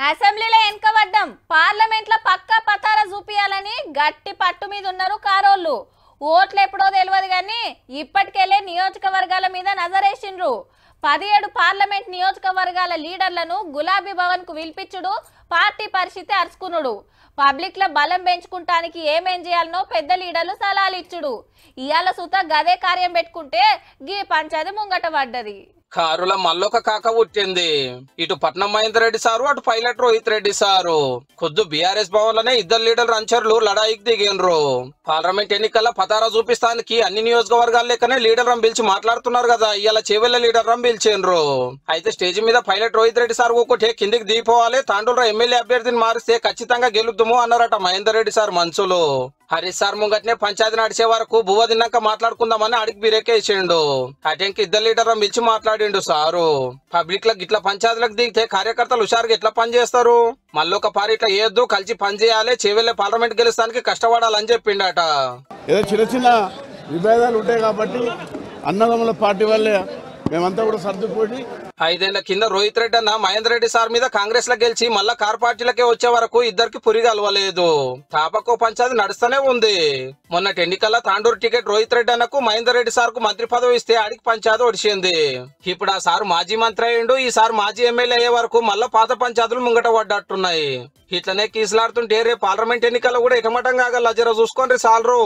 అసెంబ్లీలో వెనకబడ్డం పార్లమెంట్లో పక్కా పతారా చూపియాలని గట్టి పట్టు మీద ఉన్నారు కారోళ్ళు. ఓట్లు ఎప్పుడో తెలియదు కానీ ఇప్పటికెళ్లే నియోజకవర్గాల మీద నజరేసిండ్రు. 17 పార్లమెంట్ నియోజకవర్గాల లీడర్లను గులాబీ భవన్ కు పిలిపించుడు, పార్టీ పరిస్థితి అరుచుకునుడు, పబ్లిక్ లో బలం పెంచుకుంటానికి ఏమేం చేయాలనో పెద్ద లీడర్లు సలహాలు ఇచ్చుడు. ఇయాల సుత గదే కార్యం పెట్టుకుంటే గీ పంచాది ముంగట పడ్డది. కారుల మల్లొక కాక పుట్టింది. ఇటు పట్నం మహేందర్ రెడ్డి సారు, అటు పైలట్ రోహిత్ రెడ్డి సారు. ఖుద్దు బీఆర్ఎస్ భవన్ లోనే ఇద్దరు లీడర్ రంచర్లు లడాయికి దిగినరు. పార్లమెంట్ ఎన్నికల పతారా చూపిస్తానికి అన్ని నియోజకవర్గాల లెక్కనే లీడర్ పిలిచి మాట్లాడుతున్నారు కదా. ఇవాళ చెవెళ్ళ లీడర్ పిలిచిండ్రు. అయితే స్టేజ్ మీద పైలట్ రోహిత్ రెడ్డి సార్ ఒకటే కిందికి దిగిపోవాలి, తాండూరు ఎమ్మెల్యే అభ్యర్థిని మారిస్తే ఖచ్చితంగా గెలుద్దుము అన్నారట మహేందర్ రెడ్డి సార్ మనుషులు. హరీష్ సార్ ముంగట్నే పంచాయతీ నడిచే వరకు బువ్వ తిన్నాక మాట్లాడుకుందామని అడిగి బిరేకేసిండు. అటెంకి ఇద్దరు లీడర్ పిలిచి మాట్లాడిండు సారు. పబ్లిక్ లకు గిట్ల పంచాయతీలకు దిగితే కార్యకర్తలు హుషారుగా ఎట్లా పనిచేస్తారు? మళ్ళొక పారి ఇట్లా ఏద్దు, కలిసి పనిచేయాలి, చెవెళ్ళే పార్లమెంట్ గెలుస్తానికి కష్టపడాలని చెప్పిండట. ఏదో చిన్న చిన్న విభేదాలు ఉంటాయి కాబట్టి అన్నదమ్ముల పార్టీ వల్లే మేమంతా కూడా సర్దుపోయి 5 ఏళ్ల కింద రోహిత్ రెడ్డి అన్న మహేందర్ రెడ్డి సార్ మీద కాంగ్రెస్ లో గెలిచి మళ్ళా కార్ పార్టీలకే వచ్చే వరకు ఇద్దరికి పురిగా అలవలేదు. తాపకో పంచాయతీ నడుస్తూనే ఉంది. మొన్నటి ఎన్నికల్లో తాండూరు టికెట్ రోహిత్ రెడ్డి అన్నకు మహేందర్ రెడ్డి సార్ కు మంత్రి పదవి ఇస్తే ఆడికి పంచాయతీ ఒడిచింది. ఇప్పుడు ఆ సార్ మాజీ మంత్రి అయ్యిండు. ఈ సార్ మాజీ ఎమ్మెల్యే అయ్యే వరకు మళ్ళా పాత పంచాయతీలు ముంగట పడ్డట్టున్నాయి. ఇట్లనే కీసులాడుతుంటే రేపు పార్లమెంట్ ఎన్నికల్లో కూడా ఎటమటం కాగల జర చూసుకోండి సాలరు.